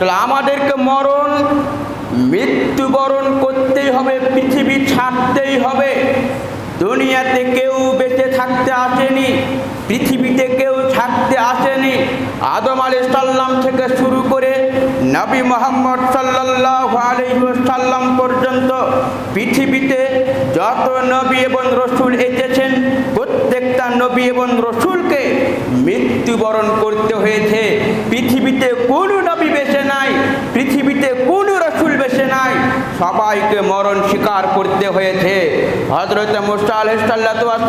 তাহলে আমাদেরকে মৃত্যুবরণ করতেই হবে, পৃথিবী ছাড়তেই হবে। দুনিয়াতে কেউ বেঁচে থাকতে আসেনি, পৃথিবীতে কেউ থাকতে আসেনি। আদম আলাইহিস সালাম থেকে শুরু করে নবী মুহাম্মদ সাল্লাল্লাহু আলাইহি ওয়াসাল্লাম পর্যন্ত পৃথিবীতে যত নবী এবং রসুল এসেছেন, প্রত্যেকটা নবী এবং রসুলকে মৃত্যুবরণ করতে হয়েছে। পৃথিবীতে কোনো নবী বেঁচে নাই, পৃথিবীতে কোনো রসুল বেঁচে নাই, সবাইকে মরণ স্বীকার করতে হয়েছে। হযরত মুসা আলাইহিস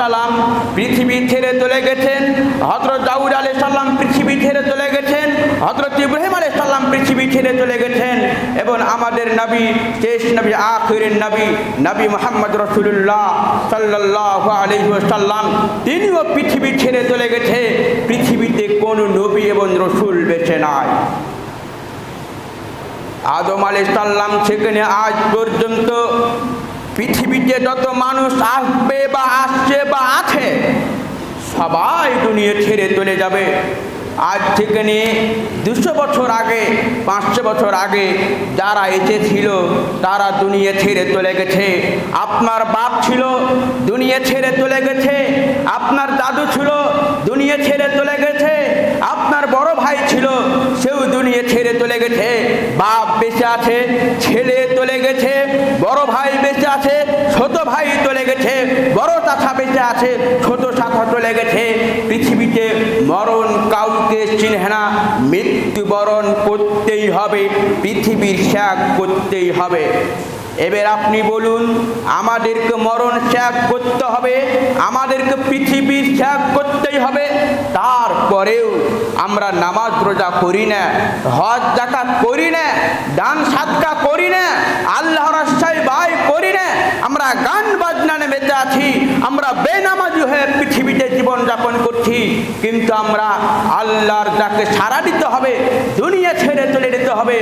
সালাম পৃথিবী ছেড়ে চলে গেছেন, হযরত দাউদ আলাইহিস সালাম পৃথিবী ছেড়ে চলে গেছেন, হযরত ইব্রাহিম আলাইহিস সালাম পৃথিবী ছেড়ে চলে গেছেন, এবং আমাদের নবী, শেষ নবী, আখিরের নবী, নবী মুহাম্মদ রাসূলুল্লাহ সাল্লাল্লাহু আলাইহি ওয়াসাল্লাম, তিনিও পৃথিবী ছেড়ে চলে গেছে। পৃথিবীতে কোনো নবী এবং রসুল বেঁচে নাই। আদম আলাইহিস সালাম থেকে আজ পর্যন্ত পৃথিবীতে যত মানুষ আসবে বা আসছে বা আছে, সবাই দুনিয়া ছেড়ে চলে যাবে। আজ থেকে নিয়ে 200 বছর আগে, 500 বছর আগে যারা এসেছিল তারা দুনিয়া ছেড়ে চলে গেছে। আপনার বাপ ছিল, দুনিয়া ছেড়ে চলে গেছে। আপনার দাদু ছিল, দুনিয়া ছেড়ে চলে গেছে। আপনার বড় ভাই ছিল, সেও দুনিয়া ছেড়ে চলে গেছে। বাপ বেঁচে আছে, ছেলে চলে গেছে, বড় ভাই বেঁচে আছে, ছোট ভাই চলে গেছে, বড় চাচা বেঁচে আছে, ছোট চাচা চলে গেছে। পৃথিবীতে মরণ কাউকে চিনহে না, মৃত্যুবরণ করতেই হবে, পৃথিবীর ত্যাগ করতেই হবে। এবার আপনি বলুন, আমাদেরকে মরণ ত্যাগ করতে হবে, আমাদেরকে পৃথিবীর ত্যাগ করতেই হবে, তারপরেও আমরা নামাজ রোজা করি না, হজ যাকাত করি না, দান সাদকা করি না, আল্লাহর রাস্তায় ব্যয় করি না, আমরা গান বাজনানে বেঁচে আছি, আমরা বেনামাজি হয়ে পৃথিবীতে জীবন যাপন করছি। কিন্তু আমরা আল্লাহর যাকে সাড়া দিতে হবে, দুনিয়া ছেড়ে চলে যেতে হবে,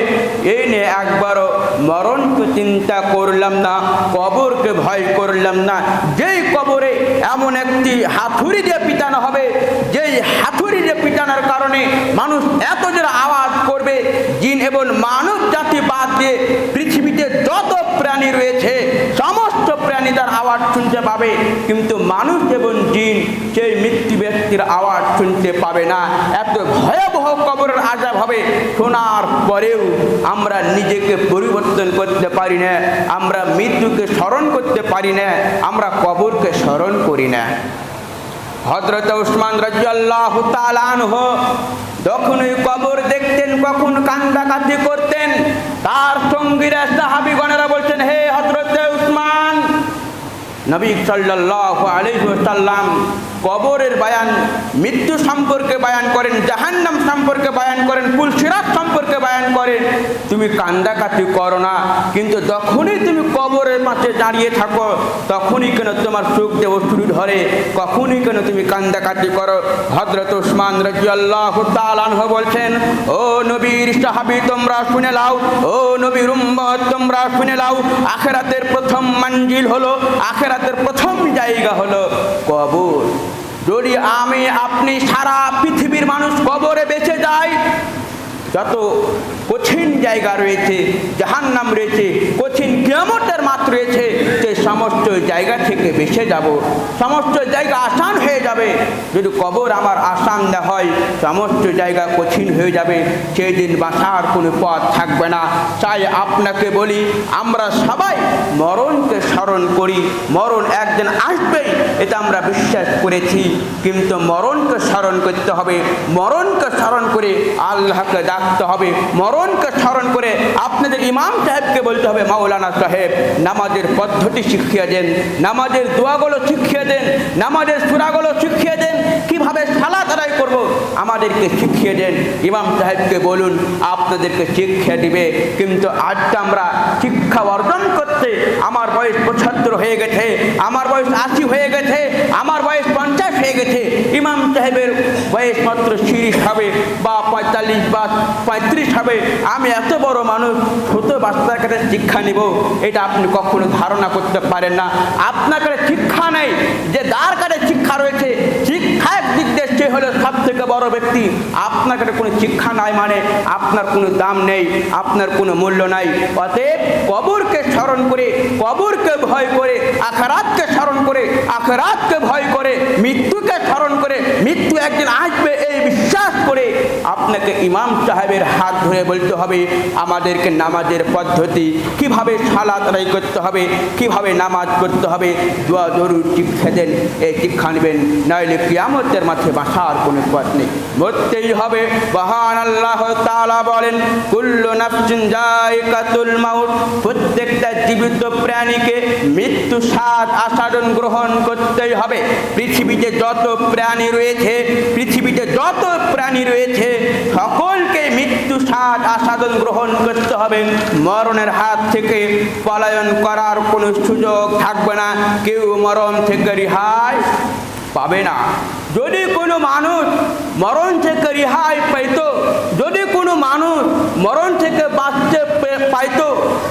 এই নিয়ে একবারও মরণকে চিন্তা করলাম না, কবরকে ভয় করলাম না। যেই কবরে এমন একটি হাতুড়ি দিয়ে পিটানো হবে, যেই হাতুড়ি দিয়ে পিটানোর কারণে মানুষ এত জোরে আওয়াজ করবে, জিন এবং মানব জাতি বাদ দিয়ে পৃথিবীতে যত প্রাণী রয়েছে সমস্ত প্রাণী তার আওয়াজ শুনতে পাবে, কিন্তু মানুষ এবং জিন সেই মৃত্যু ব্যক্তির আওয়াজ শুনতে পাবে না। এত ভয়াবহ কবরের আযাব হবে। শোনার পরেও আমরা নিজেকে পরিবর্তন করতে পারি না, আমরা মৃত্যুকে স্মরণ করতে পারি না, আমরা কবরকে স্মরণ করি না। হযরত উসমান রাদিয়াল্লাহু তাআলা আনহু যখন ওই কবর দেখতেন, কখন কান্দাকাটি করতেন, তার সঙ্গীরা সাহাবীগণেরা বলছেন, হে হযরত উসমান, নবী সাল্লাল্লাহু আলাইহি ওয়াসাল্লাম কবরের বয়ান, মৃত্যু সম্পর্কে বয়ান করেন, জাহান্নাম সম্পর্কে বয়ান করেন, পুলসিরাত সম্পর্কে বয়ান করেন, তুমি কান্দাকাটি করো না, কিন্তু যখনই তুমি কবরের পাশে দাঁড়িয়ে থাকো তখনই কেন তোমার চোখ দিয়ে অশ্রু ধরে, কখনই কেন তুমি কান্দাকাটি করো। হযরত উসমান রাদিয়াল্লাহু তাআলা আনহু বলছেন, ও নবীর সাহাবী তোমরা শুনে নাও, ও নবীর উম্মত তোমরা শুনে নাও, আখিরাতের প্রথম মঞ্জিল হলো, আখিরাতের প্রথম জায়গা হলো কবর। যদি আমি আপনি সারা পৃথিবীর মানুষ কবরে বেঁচে যায়, যত কঠিন জায়গা রয়েছে, জাহান্নাম রয়েছে, কঠিন কিয়ামতের মাঠ রয়েছে, সেই সমস্ত জায়গা থেকে বেঁচে যাব, সমস্ত জায়গা আসান হয়ে যাবে। যদি কবর আমার আসান না হয়, সমস্ত জায়গা কঠিন হয়ে যাবে, সেই দিন বাঁচার কোনো পথ থাকবে না। তাই আপনাকে বলি, আমরা সবাই মরণকে স্মরণ করি, মরণ একদিন আসবেই এটা আমরা বিশ্বাস করেছি, কিন্তু মরণকে স্মরণ করতে হবে, মরণকে স্মরণ করে আল্লাহকে ডাকতে হবে, মরণকে স্মরণ করে আপনাদের ইমাম সাহেবকে বলতে হবে, মাওলানা সাহেব নামাজের পদ্ধতি শিখিয়ে দেন, নামাজের দোয়াগুলো শিখিয়ে দেন, নামাজের সূরাগুলো শিখিয়ে দেন, কিভাবে সালাত আদায় করব আমাদেরকে শিখিয়ে দেন। ইমাম সাহেবকে বলুন, আপনাদেরকে শিক্ষা দিবে। কিন্তু আজকে আমরা শিক্ষা অর্জন করতে, আমার বয়স 75 হয়ে গেছে, আমার বয়স 80 হয়ে গেছে, আমার বয়স 50 হয়ে গেছে, ইমাম সাহেবের বয়স মাত্র 30 হবে বা 45 বা 35 হবে, আমি এত বড় মানুষ ছোট বাচ্চার কাছে শিক্ষা নিব, এটা আপনি কখনো ধারণা করতে পারেন না। আপনার কাছে শিক্ষা নেই, যে যার কাছে শিক্ষা রয়েছে, শিক্ষার দিক দিয়ে সে হলো সব থেকে বড় ব্যক্তি। আপনার কাছে কোনো শিক্ষা নাই মানে আপনার কোনো দাম নেই, আপনার কোনো মূল্য নাই। অতএব কবরকে স্মরণ করে, কবরকে ভয় করে, আখিরাতকে স্মরণ করে, আখিরাতকে ভয় করে, মৃত্যুকে স্মরণ করে, মৃত্যু একদিন আসবে এই বিশ্বাস করে আপনাকে ইমাম সাহেবের হাত ধরে বলতে হবে আমাদেরকে নামাজের পদ্ধতি কিভাবে, সালাত আদায় করতে হবে, কিভাবে নামাজ পড়তে হবে, দোয়া দরুদ শিক্ষা দেন, এই শিক্ষা নেবেন, নইলে কিয়ামতের মাঠে বাঁচার কোনো পথ নেই, মরতেই হবে। মহান আল্লাহ তাআলা বলেন কুল্লু নাফসিন যায়িকাতুল মাউত, প্রত্যেকটা জীবিত প্রাণীকে মৃত্যু স্বাদ আস্বাদন গ্রহণ করতেই হবে। পৃথিবীতে যত প্রাণী রয়েছে, পৃথিবীতে যত প্রাণী রয়েছে সকলকে মৃত্যু স্বাদ আস্বাদন গ্রহণ করতে হবে। মরণের হাত থেকে পলায়ন করার কোনো সুযোগ থাকবে না, কেউ মরণ থেকে রেহাই পাবে না। যদি কোনো মানুষ মরণ থেকে রেহাই পাইত, যদি কোনো মানুষ মরণ থেকে বাঁচতে পাইত,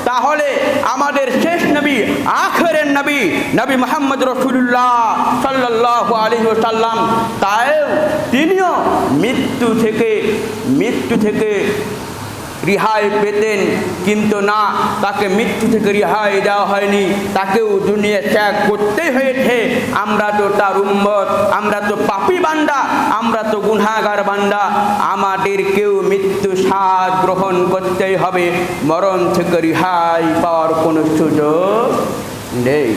তাহলে আমাদের শেষ নবী, আখেরের নবী, নবী মুহাম্মদ রাসূলুল্লাহ সাল্লাল্লাহু আলাইহি ওয়াসাল্লাম, তিনিও মৃত্যু থেকে রিহাই পেতেন, কিন্তু না, তাকে মৃত্যু থেকে রিহাই দেওয়া হয়নি, তাকেও দুনিয়া ত্যাগ করতেই হয়েছে। আমরা তো তার উম্মত, আমরা তো পাপী বান্দা, আমরা তো গুনাহগার বান্দা, আমাদেরকেও মৃত্যু স্বাদ গ্রহণ করতেই হবে, মরণ থেকে রিহাই পাওয়ার কোনো সুযোগ নেই।